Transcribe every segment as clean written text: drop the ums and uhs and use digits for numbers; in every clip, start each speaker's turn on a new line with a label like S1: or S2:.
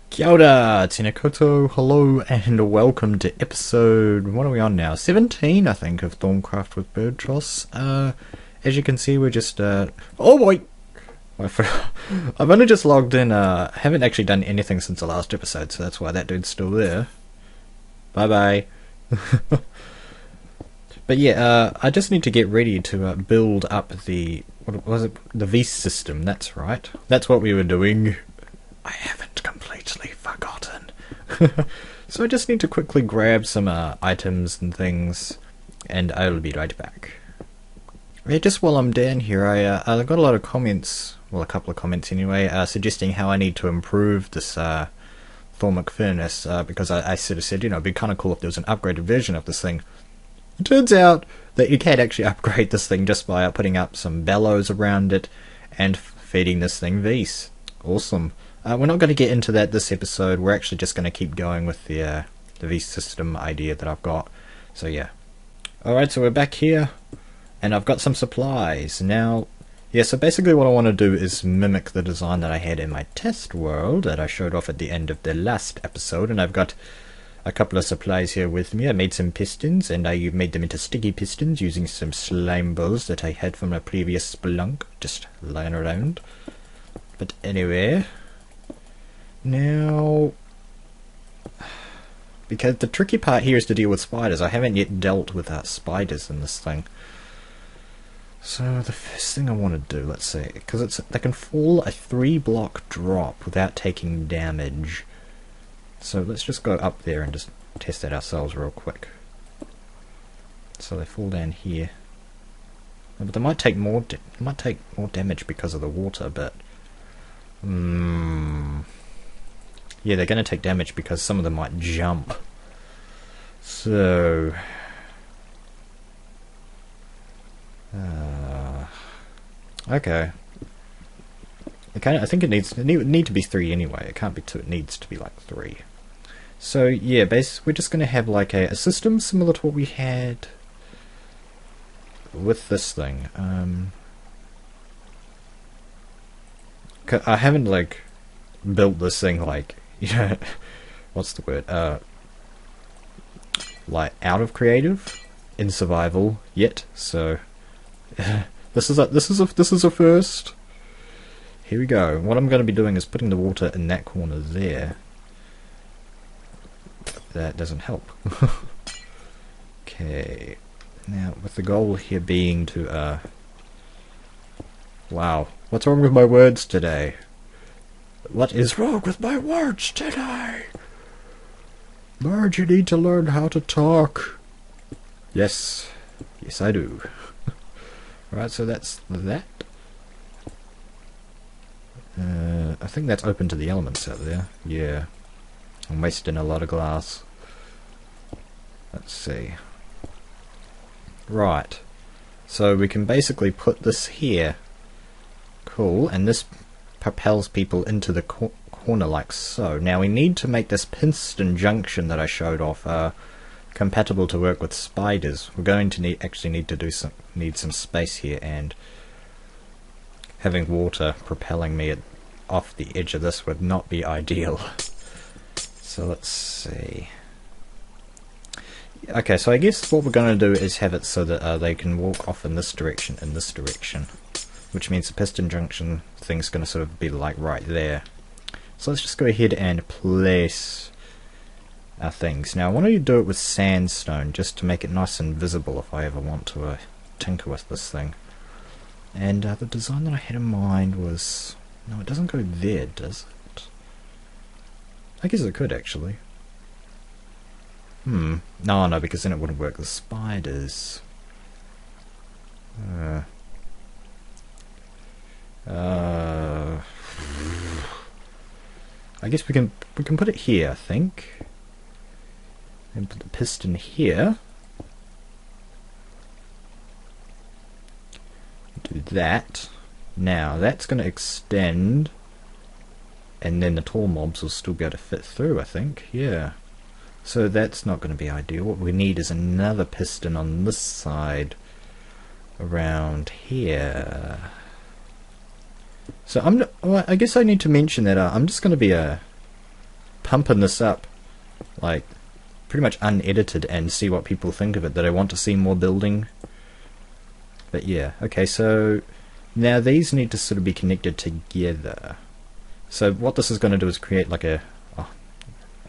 S1: Kia ora, tēnā koutou, hello and welcome to episode, what are we on now? 17, I think, of ThaumCraft with Birdtross. As you can see, we're just, oh boy! I've only just logged in, haven't actually done anything since the last episode, so that's why that dude's still there. Bye bye. But yeah, I just need to get ready to build up the, what was it? The V system, that's right. That's what we were doing. I haven't completely forgotten. So I just need to quickly grab some items and things, and I'll be right back. Yeah, just while I'm down here, I got a lot of comments, well, a couple of comments anyway, suggesting how I need to improve this thermic furnace, because I sort of said, you know, it'd be kind of cool if there was an upgraded version of this thing. It turns out that you can actually upgrade this thing just by putting up some bellows around it and feeding this thing V's. Awesome. We're not going to get into that this episode. We're actually just going to keep going with the V system idea that I've got. So yeah. Alright, so we're back here, and I've got some supplies. Now, yeah, so basically what I want to do is mimic the design that I had in my test world that I showed off at the end of the last episode, and I've got a couple of supplies here with me. I made some pistons, and I made them into sticky pistons using some slime balls that I had from a previous spelunk, just lying around. But anyway, now, because the tricky part here is to deal with spiders. I haven't yet dealt with spiders in this thing. So the first thing I want to do, let's see, because they can fall a 3-block drop without taking damage. So let's just go up there and just test that ourselves real quick. So they fall down here, but they might take more. Might take more damage because of the water, but yeah, they're going to take damage because some of them might jump. So okay. I think it would need to be 3 anyway. It can't be 2. It needs to be like 3. So yeah, basically we're just going to have like a system similar to what we had with this thing. I haven't like built this thing like, you know, what's the word? Like out of creative in survival yet. So this is a first. Here we go. What I'm going to be doing is putting the water in that corner there. That doesn't help. Okay. Now, with the goal here being to, wow. What's wrong with my words today? What is wrong with my words today? Bird, you need to learn how to talk. Yes. Yes, I do. Alright, so that's that. I think that's open to the elements out there. Yeah. I'm wasting a lot of glass. Let's see. Right. So we can basically put this here. Cool. And this propels people into the corner like so. Now we need to make this piston junction that I showed off compatible to work with spiders. We're going to actually need some space here, and having water propelling me off the edge of this would not be ideal. So let's see. Okay, so I guess what we're going to do is have it so that they can walk off in this direction, which means the piston junction thing's going to sort of be like right there. So let's just go ahead and place our things. Now I want to do it with sandstone just to make it nice and visible if I ever want to tinker with this thing. And the design that I had in mind was... No, it doesn't go there, does it? I guess it could, actually. No, because then it wouldn't work with spiders. I guess we can put it here, I think. And put the piston here. Do that. Now that's going to extend, and then the tall mobs will still be able to fit through, I think. Yeah. So that's not going to be ideal. What we need is another piston on this side around here. So I guess I need to mention that I'm just going to be pumping this up, like, pretty much unedited and see what people think of it, that I want to see more building. But yeah, okay, so now these need to sort of be connected together. So what this is going to do is create like a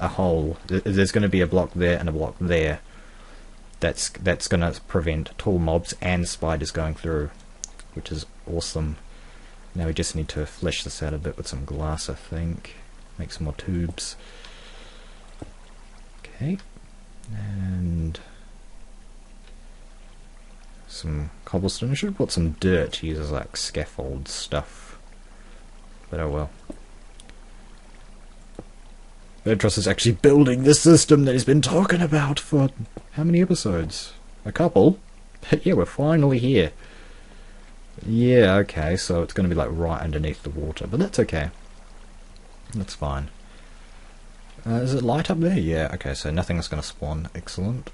S1: hole. There's going to be a block there and a block there. That's going to prevent tall mobs and spiders going through, which is awesome. Now we just need to flesh this out a bit with some glass, I think. Make some more tubes. Okay, and some cobblestone. I should have put some dirt to use as like scaffold stuff, but oh well. Birdtross is actually building the system that he's been talking about for how many episodes? A couple? But yeah, we're finally here. Yeah, okay, so it's going to be like right underneath the water, but that's okay. That's fine. Is it light up there? Yeah, okay, so nothing's going to spawn. Excellent.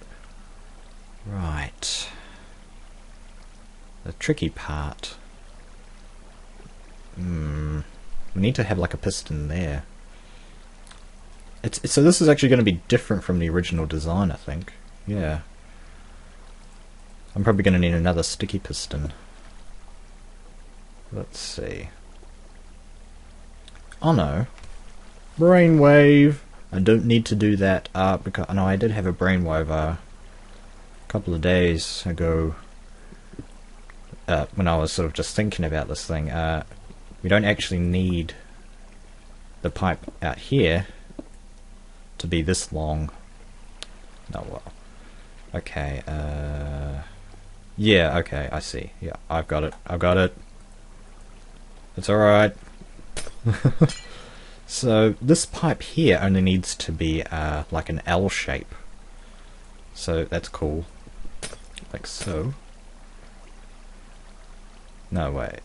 S1: Right. The tricky part. We need to have like a piston there. So this is actually going to be different from the original design, I think. Yeah. I'm probably going to need another sticky piston. Let's see. Oh no. Brainwave! I don't need to do that because no, I did have a brainwave a couple of days ago when I was sort of just thinking about this thing. We don't actually need the pipe out here to be this long. Oh well. Okay, yeah, okay, I see. Yeah, I've got it. I've got it. It's alright. So this pipe here only needs to be like an L shape. So that's cool. Like so. No, wait.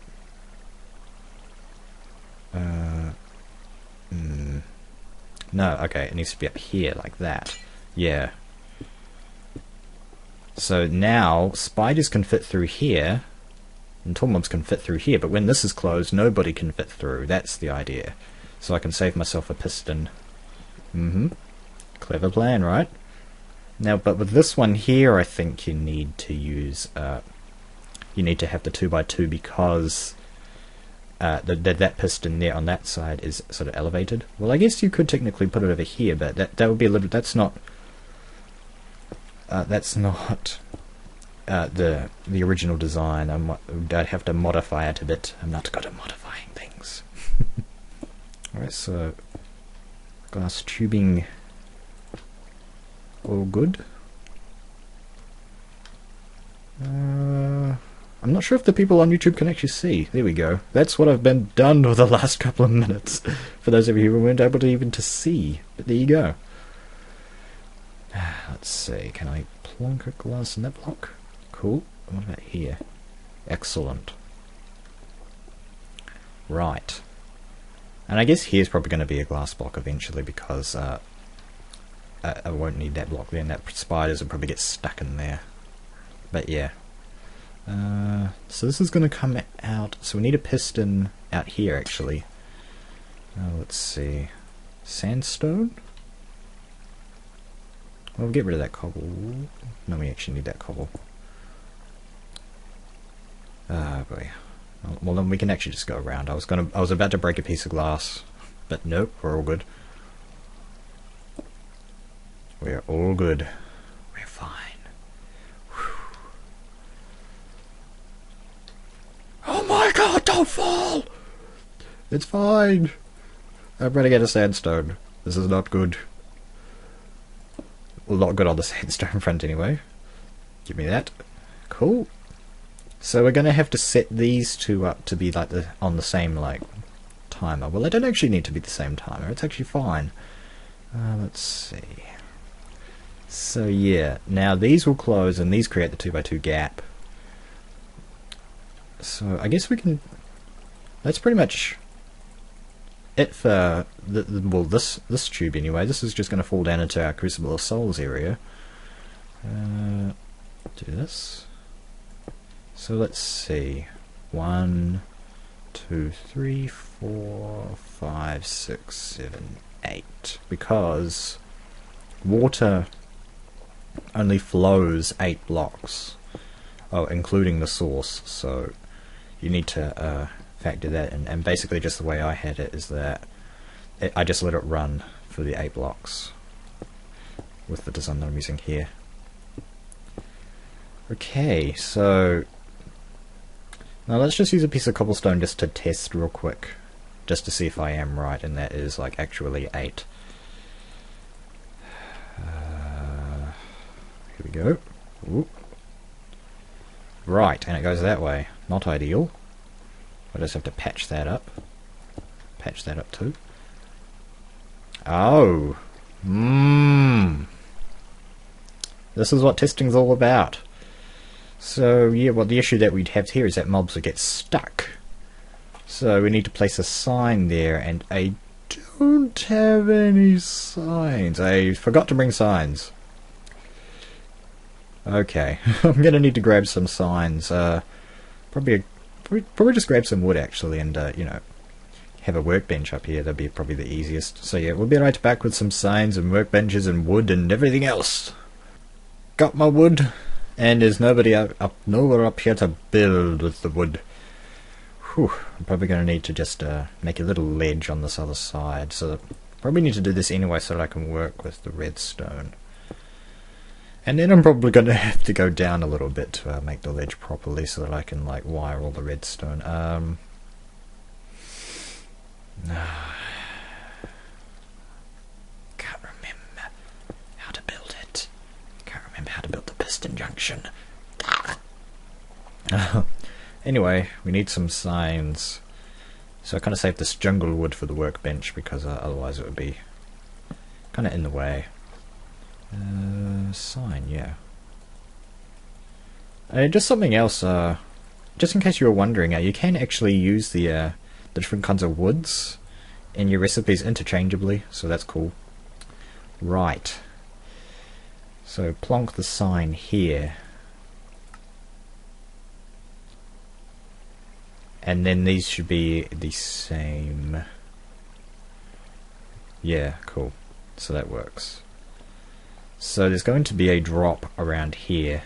S1: No, okay, it needs to be up here like that. Yeah. So now spiders can fit through here and tall mobs can fit through here, but when this is closed nobody can fit through. That's the idea. So I can save myself a piston. Clever plan, right? Now, but with this one here, I think you need to use, you need to have the 2x2 because that piston there on that side is sort of elevated. Well, I guess you could technically put it over here, but that would be a little. That's not the original design. I'd have to modify it a bit. I'm not good at modifying things. Alright, so glass tubing, all good. I'm not sure if the people on YouTube can actually see. There we go. That's what I've been done for the last couple of minutes. For those of you who weren't able to even to see. But there you go. Let's see. Can I plonk a glass in that block? Cool. What about here? Excellent. Right. And I guess here's probably going to be a glass block eventually because I won't need that block there, and that spiders will probably get stuck in there. But yeah. So this is going to come out. So we need a piston out here actually. Let's see. Sandstone? Well, we'll get rid of that cobble. No, we actually need that cobble. Ah, boy. Well, then we can actually just go around. I was about to break a piece of glass, but nope, we're all good. We're all good. We're fine. Whew. Oh my god, don't fall! It's fine. I'm gonna get a sandstone. This is not good. Well, not good on the sandstone front anyway. Give me that. Cool. So we're going to have to set these two up to be like on the same like timer. Well, they don't actually need to be the same timer. It's actually fine. Let's see. So yeah, now these will close and these create the 2x2 gap. So I guess we can. That's pretty much it for well this tube anyway. This is just going to fall down into our Crucible of Souls area. Do this. So let's see. 1, 2, 3, 4, 5, 6, 7, 8 because water only flows 8 blocks. Oh, including the source, so you need to factor that in. And basically just the way I had it is that I just let it run for the 8 blocks with the design that I'm using here. Okay, so now let's just use a piece of cobblestone just to test real quick, just to see if I am right, and that is like actually 8. Here we go. Ooh. Right, and it goes that way. Not ideal. I just have to patch that up. Patch that up too. Oh! This is what testing's all about. So, yeah, well, the issue that we'd have here is that mobs would get stuck. So, we need to place a sign there, and I don't have any signs. I forgot to bring signs. Okay, I'm gonna need to grab some signs. Probably just grab some wood, actually, and, you know, have a workbench up here. That'd be probably the easiest. So, yeah, we'll be right back with some signs and workbenches and wood and everything else. Got my wood. And there's nowhere up here to build with the wood. Whew, I'm probably going to need to just make a little ledge on this other side. So probably need to do this anyway so that I can work with the redstone. And then I'm probably going to have to go down a little bit to make the ledge properly so that I can like wire all the redstone. Can't remember how to build it. Can't remember how to build the piston junction. Anyway, we need some signs. So I kind of saved this jungle wood for the workbench because otherwise it would be kind of in the way. Sign, yeah. Just something else, just in case you were wondering, you can actually use the different kinds of woods in your recipes interchangeably, so that's cool. Right. So plonk the sign here. And then these should be the same. Yeah, cool. So that works. So there's going to be a drop around here.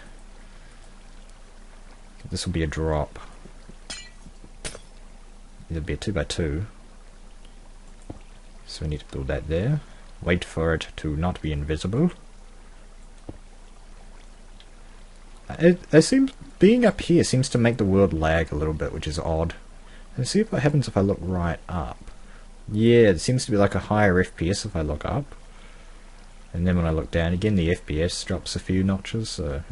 S1: This will be a drop. It'll be a 2x2. So we need to build that there. Wait for it to not be invisible. It seems being up here seems to make the world lag a little bit, which is odd. Let's see what happens if I look right up. Yeah, it seems to be like a higher FPS if I look up. And then when I look down again, the FPS drops a few notches, so,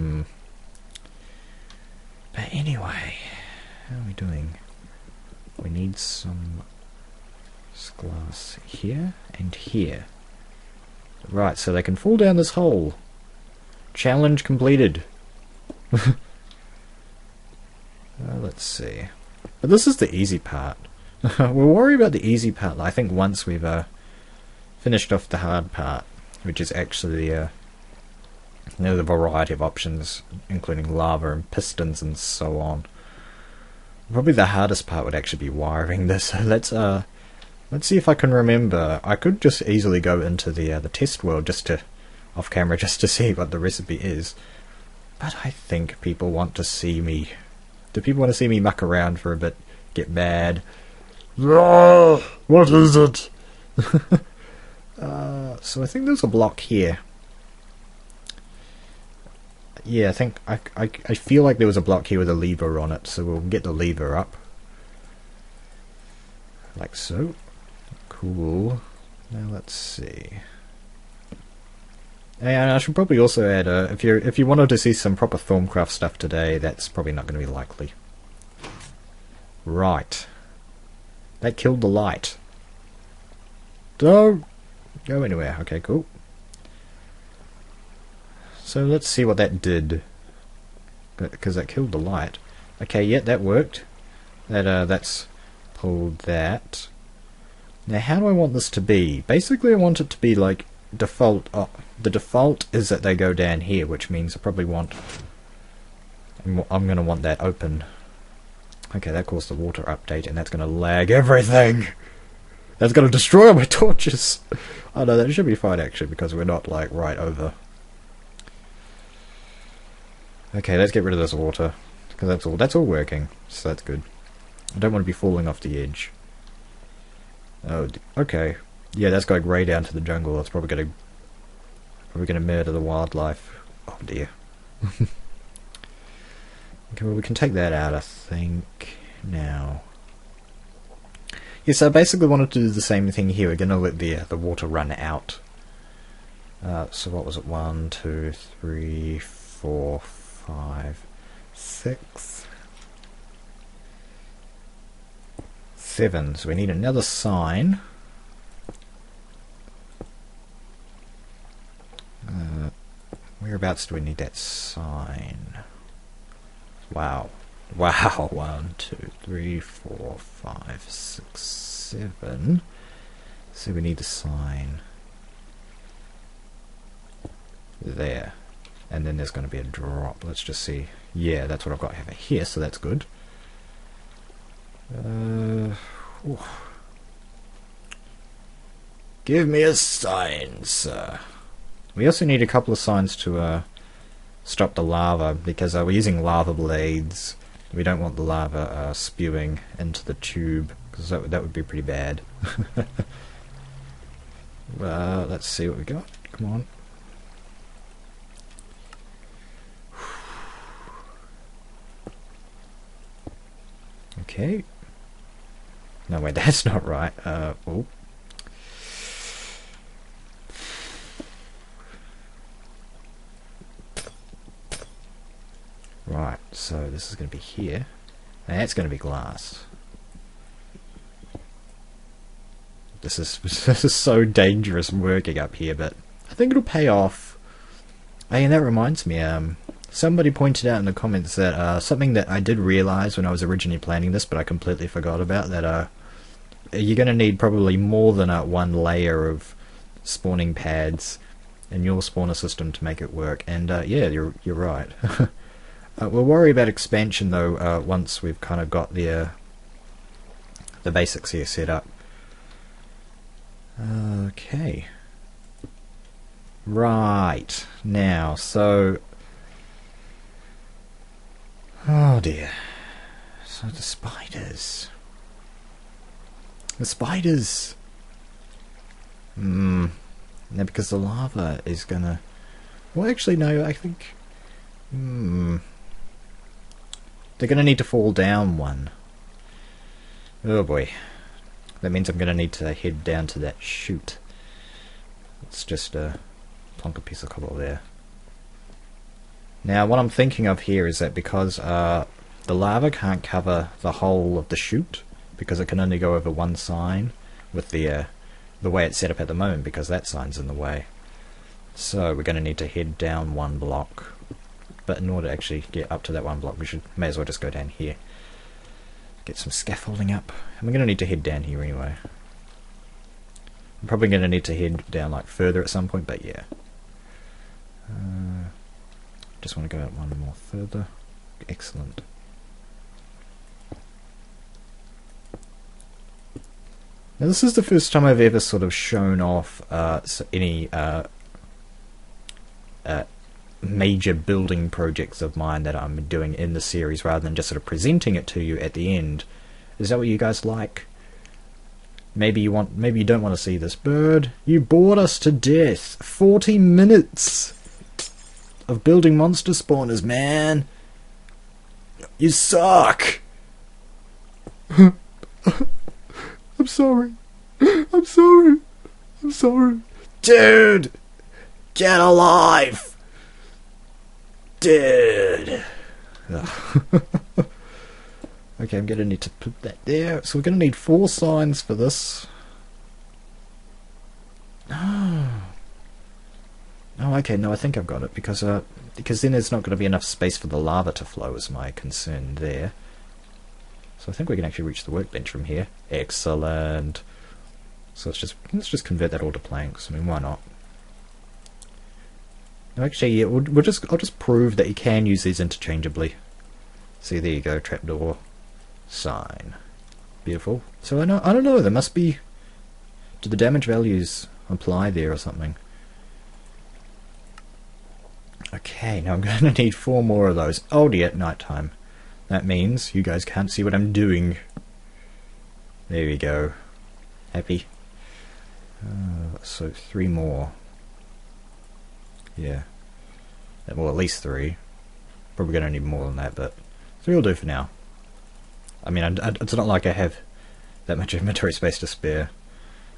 S1: But anyway, how are we doing? We need some glass here and here. Right, so they can fall down this hole. Challenge completed. Let's see. But this is the easy part. We'll worry about the easy part, I think, once we've finished off the hard part, which is actually the variety of options, including lava and pistons and so on. Probably the hardest part would actually be wiring this. Let's see if I can remember. I could just easily go into the test world off camera just to see what the recipe is. But I think people want to see me. Do people want to see me muck around for a bit? Get mad? Ah, what is it? So I think there's a block here. Yeah, I think I feel like there was a block here with a lever on it, so we'll get the lever up. Like so. Cool. Now let's see. And I should probably also add, if you wanted to see some proper ThaumCraft stuff today, that's probably not going to be likely. Right. That killed the light. Don't go anywhere. Okay, cool. So let's see what that did. Because that killed the light. Okay, yeah, that worked. That's pulled that. Now, how do I want this to be? Basically, I want it to be like default. Oh, the default is that they go down here, which means I probably want. I'm going to want that open. Okay, that caused the water update, and that's going to lag everything. That's gonna destroy my torches! Oh no, that should be fine actually, because we're not, like, right over. Okay, let's get rid of this water. Because that's all working, so that's good. I don't want to be falling off the edge. Oh, okay. Yeah, that's going right down to the jungle. That's probably gonna murder the wildlife. Oh dear. Okay, well we can take that out, I think. Now. Yes, I basically wanted to do the same thing here. We're gonna let the water run out. So what was it? 1, 2, 3, 4, 5, 6, 7. So we need another sign. Whereabouts do we need that sign? Wow. Wow. 1, 2, 3, 4, 5, 6, 7. So we need a sign there. And then there's going to be a drop. Let's just see. Yeah, that's what I've got over here, so that's good. Give me a sign, sir. We also need a couple of signs to stop the lava, because we're using lava blades. We don't want the lava spewing into the tube, because that would be pretty bad. Let's see what we got. Come on. Okay. No, wait, that's not right. Oh. Right, so this is going to be here. And that's going to be glass. This is so dangerous working up here, but I think it'll pay off. Hey, and that reminds me, somebody pointed out in the comments that something that I did realise when I was originally planning this, but I completely forgot about, that you're going to need probably more than one layer of spawning pads in your spawner system to make it work. And yeah, you're right. We'll worry about expansion though once we've kind of got the basics here set up. Okay. Right. Now, so... Oh dear. So the spiders. The spiders! Now because the lava is gonna... Well, actually no, I think... They're going to need to fall down one. Oh boy. That means I'm going to need to head down to that chute. Let's just plonk a piece of cobble there. Now what I'm thinking of here is that because the lava can't cover the whole of the chute, because it can only go over one sign with the way it's set up at the moment, because that sign's in the way. So we're going to need to head down one block. But in order to actually get up to that one block, we may as well just go down here. Get some scaffolding up. And we're going to need to head down here anyway. I'm probably going to need to head down like further at some point, but yeah. Just want to go out one more further. Excellent. Now this is the first time I've ever sort of shown off any major building projects of mine that I'm doing in the series, rather than just sort of presenting it to you at the end. Is that what you guys like? Maybe you don't want to see this. Bird, you bored us to death. 40 minutes of building monster spawners, man. You suck. I'm sorry. I'm sorry. I'm sorry. Dude, get alive. Dude. Okay, I'm gonna need to put that there. So we're gonna need 4 signs for this. Oh, okay. No, I think I've got it, because then there's not going to be enough space for the lava to flow. Is my concern there. So I think we can actually reach the workbench from here. Excellent. So let's just convert that all to planks. I mean, why not? Actually, yeah, I'll just prove that you can use these interchangeably. See, there you go, trapdoor, sign, beautiful. So I don't know. There must be Do the damage values apply there or something? Okay, now I'm going to need 4 more of those. Already at night time. That means you guys can't see what I'm doing. There we go. Happy? So 3 more. Yeah. Well, at least 3. Probably going to need more than that, but 3 will do for now. I mean, it's not like I have that much inventory space to spare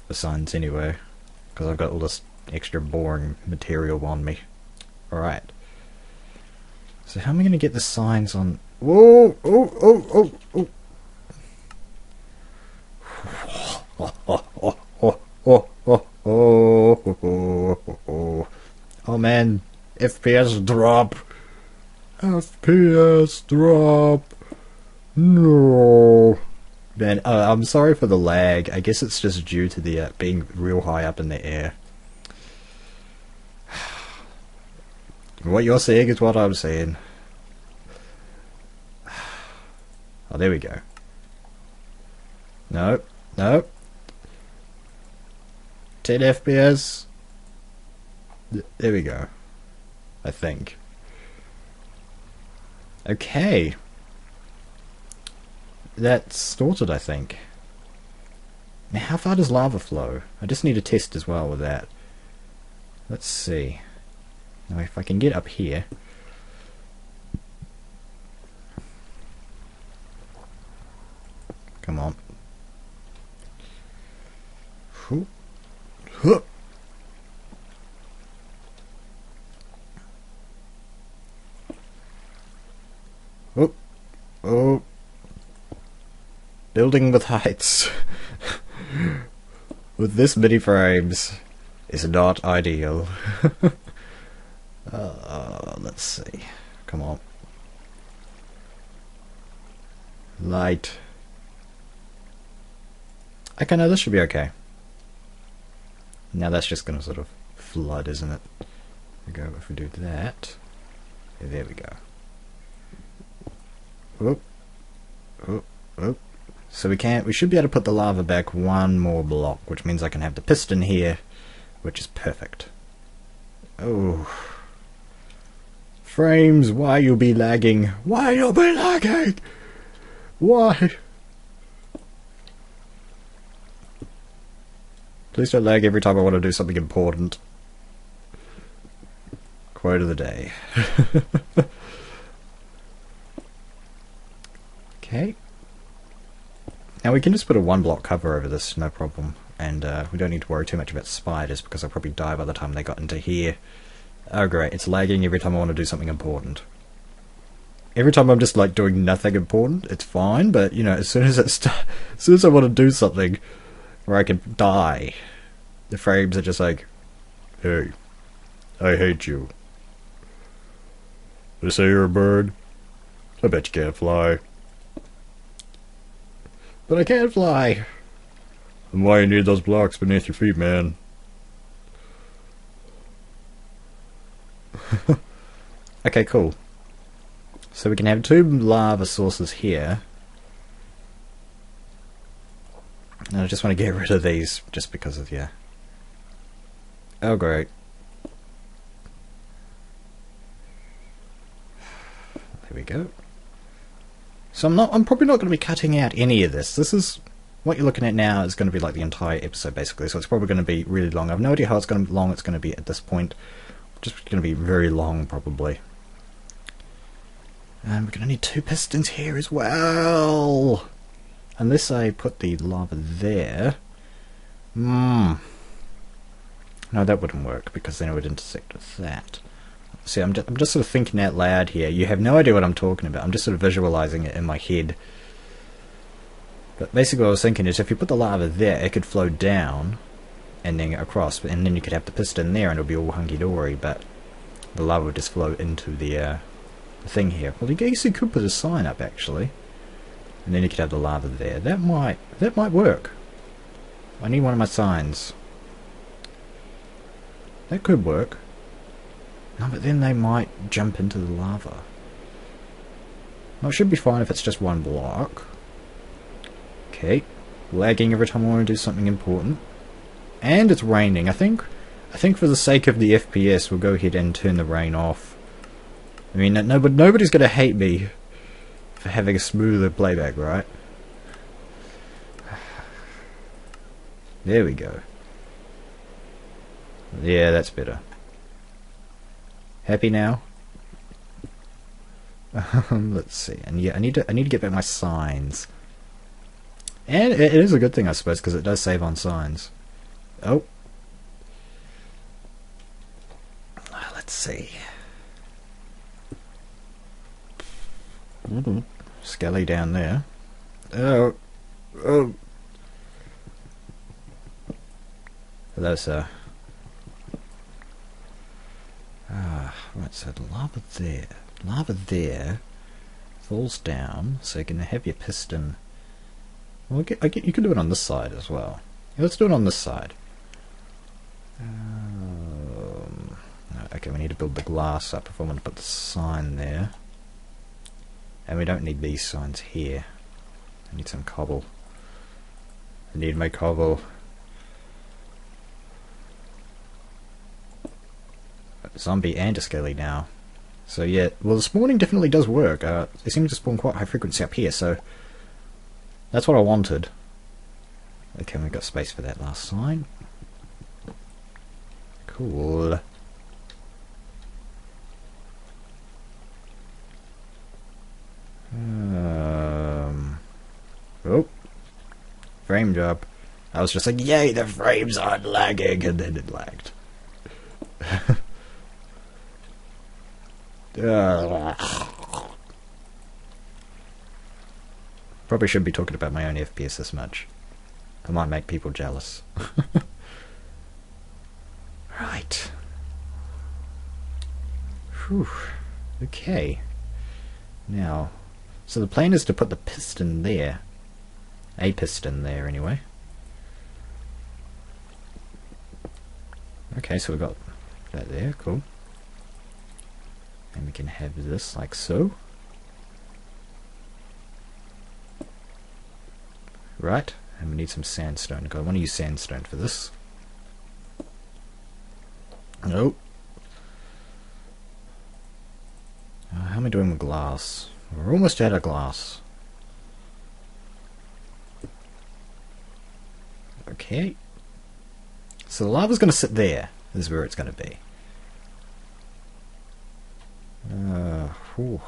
S1: for signs anyway, because I've got all this extra boring material on me. Alright. So how am I going to get the signs on... Whoa! Oh, oh, oh, oh! Oh man, FPS drop. FPS drop. No. Man, I'm sorry for the lag. I guess it's just due to the being real high up in the air. What you're seeing is what I'm seeing. Oh, there we go. No, no. 10 FPS. There we go. I think. Okay. That's sorted, I think. Now, how far does lava flow? I just need a test as well with that. Let's see. Now, if I can get up here. Come on. Whew. Huh. Oh. Oh. Building with heights. With this many frames is not ideal. Let's see. Come on. Light. Okay, no, this should be okay. Now that's just going to sort of flood, isn't it? There we go. If we do that. Yeah, there we go. Oop. Oop. Oop. So we should be able to put the lava back 1 more block, which means I can have the piston here, which is perfect. Oh. Frames, why you be lagging? Why you be lagging? Why? Please don't lag every time I want to do something important. Quote of the day. Okay. Now we can just put a 1 block cover over this, no problem. And we don't need to worry too much about spiders, because they'll probably die by the time they got into here. Oh great, it's lagging every time I want to do something important. Every time I'm just like doing nothing important, it's fine, but you know, as soon as I want to do something where I can die, the frames are just like, hey, I hate you. They say you're a bird? I bet you can't fly. But I can't fly. Then why you need those blocks beneath your feet, man? Okay, cool. So we can have 2 lava sources here. And I just want to get rid of these just because of, yeah. Oh great. There we go. So I'm probably not going to be cutting out any of this. This is what you're looking at now is going to be like the entire episode basically. So it's probably going to be really long. I've no idea how long it's going to be at this point. Just going to be very long probably. And we're going to need 2 pistons here as well. Unless I put the lava there. No, that wouldn't work because then it would intersect with that. See, I'm just sort of thinking out loud here. You have no idea what I'm talking about. I'm just sort of visualizing it in my head. But basically what I was thinking is if you put the lava there, it could flow down and then across, and then you could have the piston there and it'll be all hunky-dory, but the lava would just flow into the thing here. Well, I guess you could put a sign up actually. And then you could have the lava there. That might work. I need one of my signs. That could work. No, but then they might jump into the lava. Well, it should be fine if it's just 1 block. Okay. Lagging every time I want to do something important. And it's raining. I think for the sake of the FPS, we'll go ahead and turn the rain off. I mean, nobody's going to hate me for having a smoother playback, right? There we go. Yeah, that's better. Happy now? Let's see. And yeah, I need to get back my signs. And it is a good thing, I suppose, because it does save on signs. Oh. Let's see. Skelly down there. Oh. Hello, sir. Right, so the lava there falls down, so you can have your piston. Well, you can do it on this side as well. Yeah, let's do it on this side. Okay, we need to build the glass up if I want to put the sign there. And we don't need these signs here. I need some cobble. I need my cobble. Zombie and a skelly now. So yeah, well, the spawning definitely does work. They seem to spawn quite high frequency up here, so that's what I wanted. Okay, we've got space for that last sign. Cool. Oh, frame job. I was just like, yay, the frames aren't lagging, and then it lagged. Probably shouldn't be talking about my own FPS this much. I might make people jealous. Right. Whew. Okay. Now, so the plan is to put the piston there. A piston there, anyway. Okay, so we've got that there, cool. And we can have this like so. Right, and we need some sandstone. I want to use sandstone for this. Nope. How am I doing with glass? We're almost out of glass. Okay. So the lava's going to sit there. This is where it's going to be. Whew.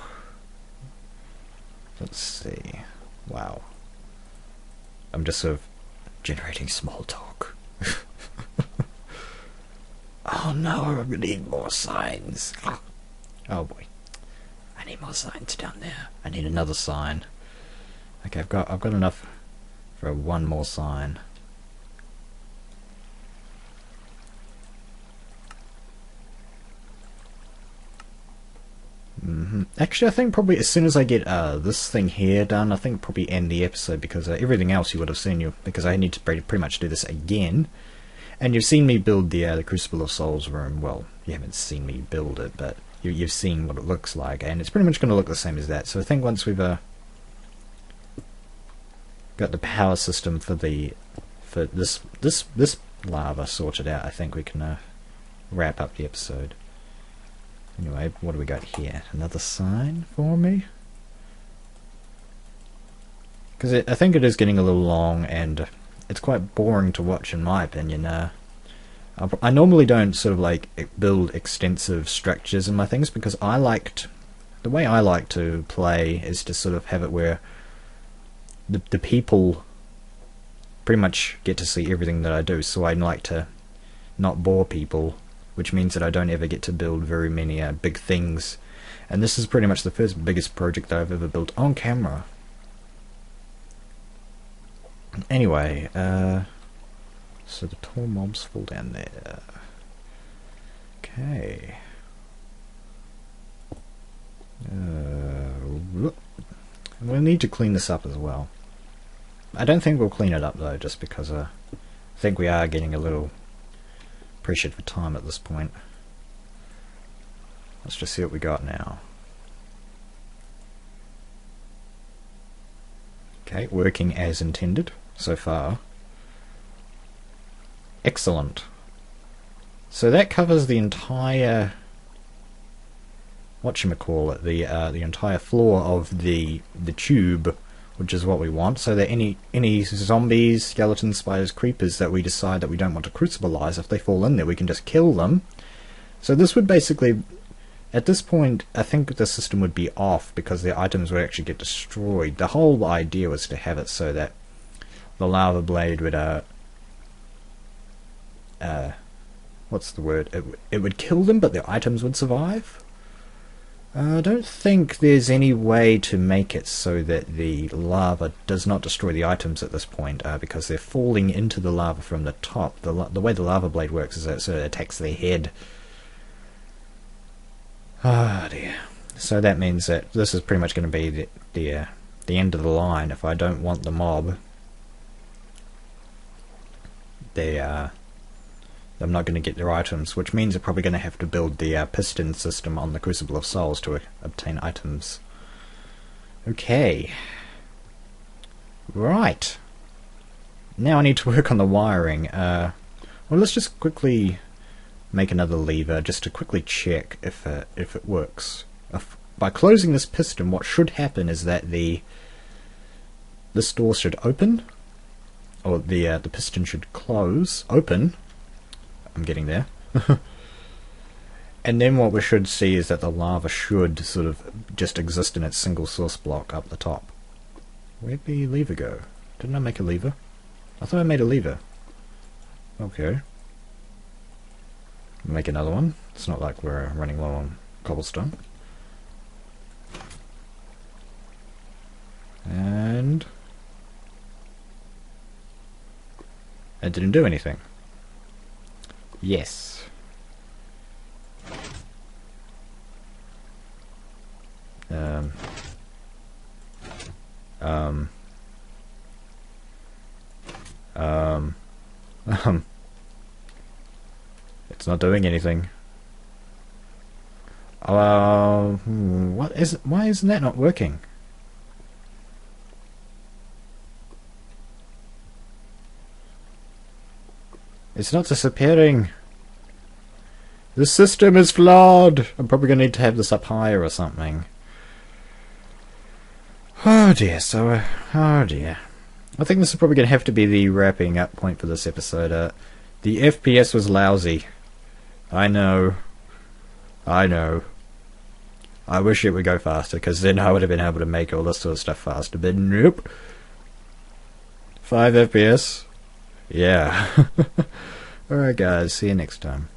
S1: Let's see. Wow. I'm just sort of generating small talk. Oh no, I'm gonna need more signs. Oh boy. I need more signs down there. I need another sign. Okay, I've got enough for one more sign. Actually, I think probably as soon as I get this thing here done, I think probably end the episode, because everything else you would have seen, because I need to pretty much do this again. And you've seen me build the Crucible of Souls room. Well, you haven't seen me build it, but you've seen what it looks like, and it's pretty much going to look the same as that. So I think once we've got the power system for this lava sorted out, I think we can wrap up the episode. Anyway, what do we got here? Another sign for me? Because I think it is getting a little long, and it's quite boring to watch, in my opinion. I normally don't sort of like build extensive structures in my things, because the way I like to play is to sort of have it where the people pretty much get to see everything that I do. So I like to not bore people, which means that I don't ever get to build very many big things. And this is pretty much the first biggest project that I've ever built on camera. Anyway, so the tall mobs fall down there. Okay. We'll need to clean this up as well. I don't think we'll clean it up though, just because I think we are getting a little pressured for time at this point. Let's just see what we got now. Okay, working as intended so far. Excellent. So that covers the entire, whatchamacallit, the entire floor of the tube, which is what we want, so that any zombies, skeletons, spiders, creepers that we decide that we don't want to crucibilize, if they fall in there, we can just kill them. So this would basically, at this point, I think the system would be off because the items would actually get destroyed. The whole idea was to have it so that the lava blade would, what's the word? It would kill them, but the items would survive. I don't think there's any way to make it so that the lava does not destroy the items at this point, because they're falling into the lava from the top. The way the lava blade works is that it sort of attacks their head. Oh dear. So that means that this is pretty much going to be the end of the line. If I don't want the mob, I'm not going to get their items, which means I'm probably going to have to build the piston system on the Crucible of Souls to obtain items. Okay. Right. Now I need to work on the wiring. Well, let's just quickly make another lever just to quickly check if it works. By closing this piston, what should happen is that this door should open, or the piston should open. I'm getting there. And then what we should see is that the lava should sort of just exist in its single source block up the top. Where'd the lever go? Didn't I make a lever? I thought I made a lever. Okay. Make another one. It's not like we're running low on cobblestone. And it didn't do anything. Yes. It's not doing anything. What is it? Why isn't that not working? It's not disappearing. The system is flawed. I'm probably going to need to have this up higher or something. Oh dear, oh dear. I think this is probably going to have to be the wrapping up point for this episode. The FPS was lousy. I know. I wish it would go faster, because then I would have been able to make all this sort of stuff faster, but nope. 5 FPS. Yeah. Alright guys, see you next time.